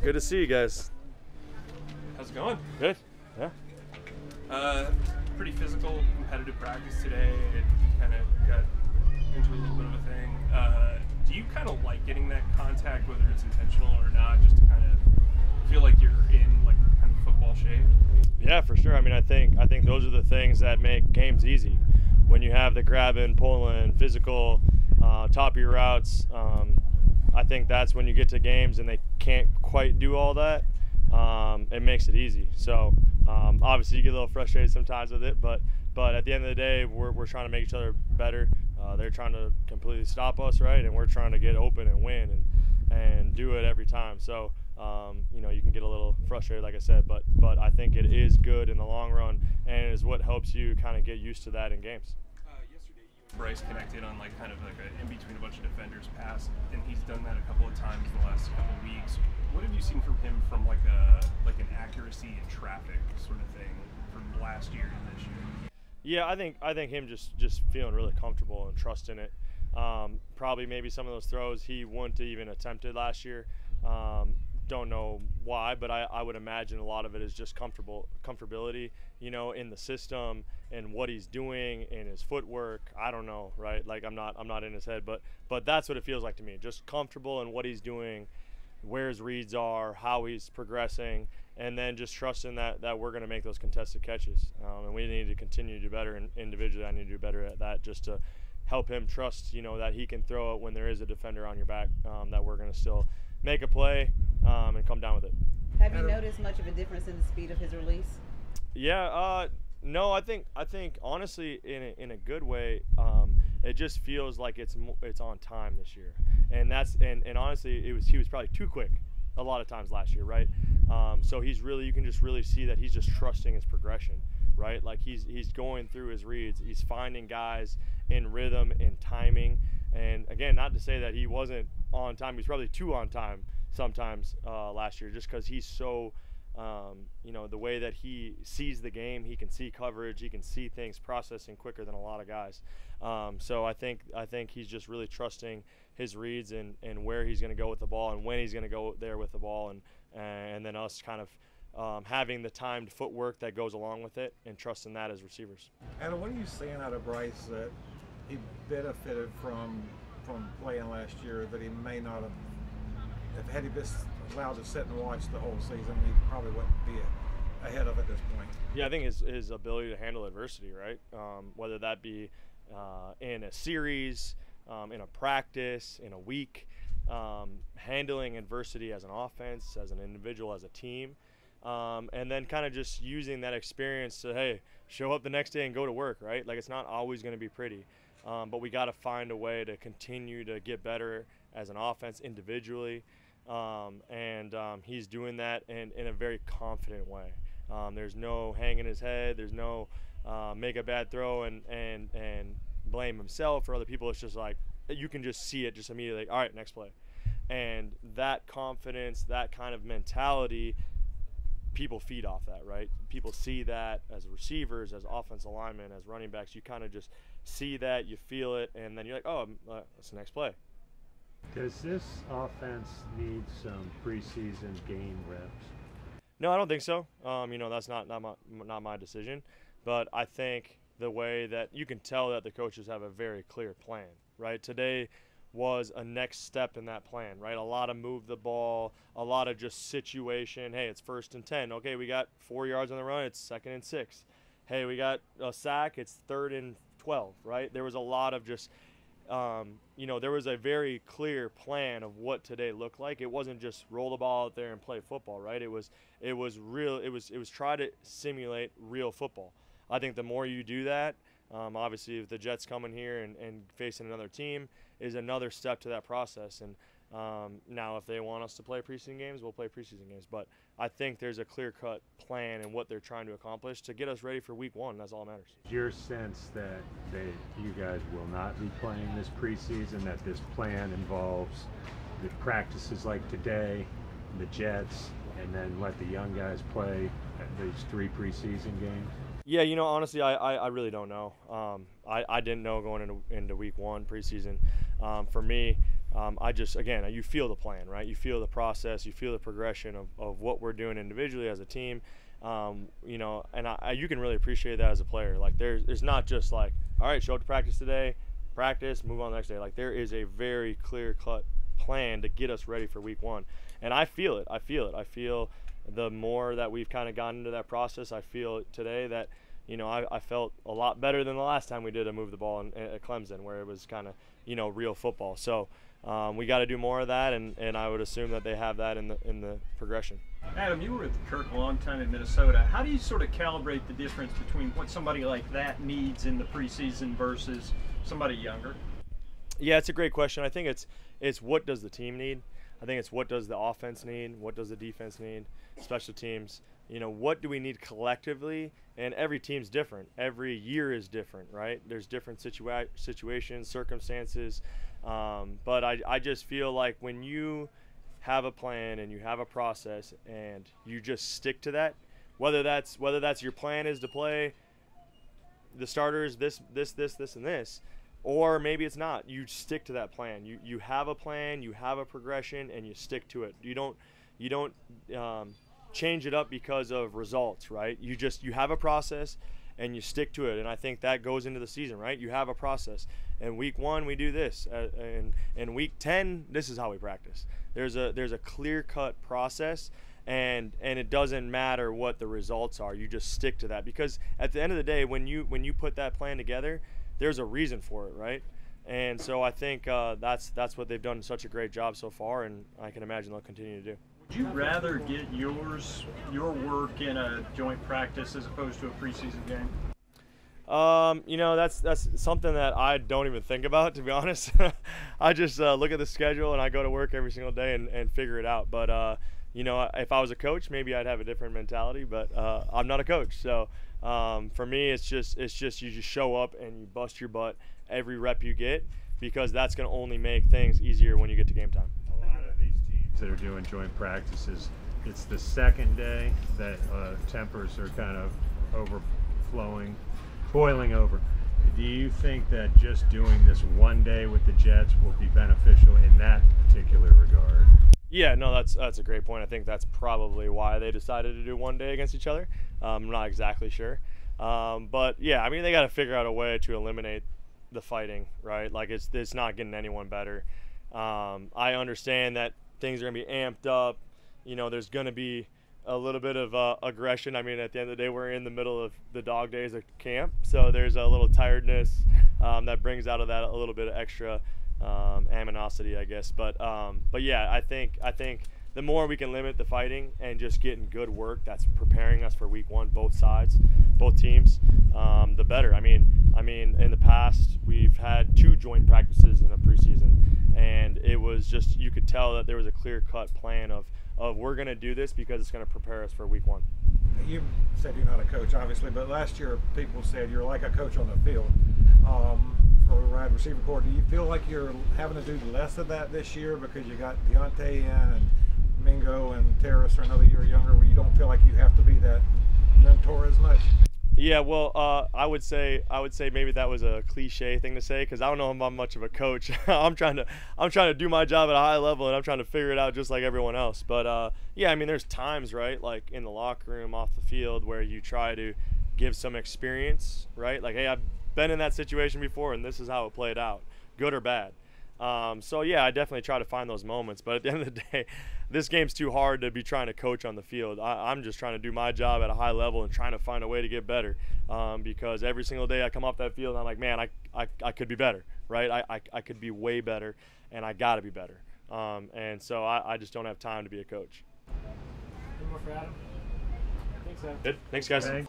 Good to see you guys. How's it going? Good. Yeah. Pretty physical, competitive practice today. It kind of got into a little bit of a thing. Do you kind of like getting that contact, whether it's intentional or not, just to kind of feel like you're in like kind of football shape? Yeah, for sure. I mean, I think those are the things that make games easy. When you have the grabbing, pulling, physical, top of your routes, I think that's when you get to games and they can't quite do all that. It makes it easy. So obviously you get a little frustrated sometimes with it, but at the end of the day, we're trying to make each other better. They're trying to completely stop us, right? And we're trying to get open and win and do it every time. So you can get a little frustrated, like I said, but I think it is good in the long run, and it is what helps you kind of get used to that in games. Yesterday, you and Bryce connected on like kind of like in between a bunch of defenders pass, and he's done that a couple of times in the last couple of weeks. What have you seen from him from like an accuracy and traffic sort of thing from last year to this year? Yeah, I think him just feeling really comfortable and trusting it. Probably maybe some of those throws he wouldn't have even attempted last year. Don't know why, but I would imagine a lot of it is just comfortability, in the system and what he's doing in his footwork. I don't know, right? Like I'm not in his head, but that's what it feels like to me. Just comfortable in what he's doing, where his reads are, how he's progressing, and then just trusting that we're going to make those contested catches. And we need to continue to do better, and individually I need to do better at that, just to help him trust, that he can throw it when there is a defender on your back, that we're going to still make a play and come down with it. Have you noticed much of a difference in the speed of his release? Yeah, no, I think honestly in a good way, it just feels like it's on time this year, and honestly he was probably too quick a lot of times last year, right? So you can just really see that he's just trusting his progression, right? Like he's going through his reads, he's finding guys in rhythm and timing, and again, not to say that he wasn't on time, he's probably too on time sometimes last year, just because he's so the way that he sees the game, he can see coverage, he can see things processing quicker than a lot of guys. So I think he's just really trusting his reads and where he's going to go with the ball and when he's going to go there with the ball, and then us kind of having the timed footwork that goes along with it and trusting that as receivers. Adam, what are you seeing out of Bryce that he benefited from playing last year that he may not have? If had he been allowed to sit and watch the whole season, he probably wouldn't be ahead of it at this point. Yeah, I think his ability to handle adversity, right? Whether that be in a series, in a practice, in a week, handling adversity as an offense, as an individual, as a team, and then kind of just using that experience to, hey, show up the next day and go to work, right? Like it's not always going to be pretty, but we got to find a way to continue to get better as an offense individually. He's doing that in a very confident way. There's no hanging his head. There's no make a bad throw and blame himself or other people. It's just like you can just see it just immediately. Like, all right, next play. And that confidence, that kind of mentality, people feed off that, right? People see that as receivers, as offensive linemen, as running backs. You kind of just see that, you feel it, and then you're like, oh, that's the next play. Does this offense need some preseason game reps? No, I don't think so. That's not my decision, but I think the way that you can tell that the coaches have a very clear plan, right? Today was a next step in that plan, right? A lot of move the ball, a lot of just situation. Hey, it's 1st and 10. Okay, we got 4 yards on the run. It's 2nd and 6. Hey, we got a sack. It's 3rd and 12, right? There was a lot of just there was a very clear plan of what today looked like. It wasn't just roll the ball out there and play football, right? It was real. It was try to simulate real football. I think the more you do that, obviously if the Jets coming here and facing another team is another step to that process. And now if they want us to play preseason games, we'll play preseason games. But I think there's a clear-cut plan and what they're trying to accomplish to get us ready for week 1. That's all that matters. Is your sense that you guys will not be playing this preseason, that this plan involves the practices like today, the Jets, and then let the young guys play these 3 preseason games? Yeah, honestly, I really don't know. I didn't know going into week 1 preseason. For me, you feel the plan, right? You feel the process, you feel the progression of what we're doing individually as a team. You know, and you can really appreciate that as a player. Like there's not just like, all right, show up to practice today, practice, move on the next day. Like there is a very clear-cut plan to get us ready for week 1. And I feel it. I feel the more that we've kind of gotten into that process, I feel today that, you know, I felt a lot better than the last time we did a move the ball at Clemson, where it was kind of, you know, real football. So we got to do more of that, and I would assume that they have that in the progression. Adam, you were with Kirk a long time in Minnesota. How do you sort of calibrate the difference between what somebody like that needs in the preseason versus somebody younger? Yeah, it's a great question. I think it's what does the team need? I think it's what does the offense need? What does the defense need? Special teams. You know, what do we need collectively? And every team's different. Every year is different, right? There's different situations, circumstances. But I just feel like when you have a plan and you have a process and you just stick to that, whether that's your plan is to play the starters this, and this, or maybe it's not. You stick to that plan. You have a plan, you have a progression, and you stick to it. You don't change it up because of results, right? You have a process and you stick to it, and I think that goes into the season, right? You have a process, and week 1 we do this, and week 10 this is how we practice. There's a clear-cut process, and it doesn't matter what the results are. You just stick to that, because at the end of the day, when you put that plan together, there's a reason for it, right? And so I think that's what they've done such a great job so far, and I can imagine they'll continue to do. Would you rather get your work in a joint practice as opposed to a preseason game? You know, that's something that I don't even think about, to be honest. I just look at the schedule and I go to work every single day and figure it out. But you know, if I was a coach, maybe I'd have a different mentality. But I'm not a coach, so for me, it's just you just show up and you bust your butt every rep you get, because that's going to only make things easier when you get to game time. A lot of these teams that are doing joint practices, it's the second day that tempers are kind of boiling over. Do you think that just doing this one day with the Jets will be beneficial in that particular regard? Yeah, no, that's a great point. I think that's probably why they decided to do one day against each other. I'm not exactly sure. But yeah, I mean, they got to figure out a way to eliminate the fighting, right? Like it's not getting anyone better. I understand that things are going to be amped up. You know, there's going to be a little bit of aggression. I mean, at the end of the day, we're in the middle of the dog days of camp, so there's a little tiredness that brings out of that a little bit of extra animosity, I guess. But yeah, I think the more we can limit the fighting and just getting good work that's preparing us for week 1, both sides, both teams, the better. I mean, in the past we've had 2 joint practices in a preseason, and it was just, you could tell that there was a clear-cut plan of we're going to do this because it's going to prepare us for week 1. You said you're not a coach, obviously, but last year people said you're like a coach on the field. For a wide receiver corps, do you feel like you're having to do less of that this year because you got Deontay in and Mingo and Terrace are another year younger, where you don't feel like you have to be that mentor as much? Yeah, well, I would say maybe that was a cliche thing to say, because I don't know if I'm much of a coach. I'm trying to do my job at a high level, and I'm trying to figure it out just like everyone else. But yeah, I mean, there's times, right, like in the locker room, off the field, where you try to give some experience, right? Like, hey, I've been in that situation before, and this is how it played out, good or bad. So yeah, I definitely try to find those moments, but at the end of the day, this game's too hard to be trying to coach on the field. I'm just trying to do my job at a high level and trying to find a way to get better, because every single day I come off that field and I'm like, man, I could be better, right? I could be way better, and I gotta be better. And so I just don't have time to be a coach. Any more for Adam? I think so. Good. Thanks, guys. Thanks.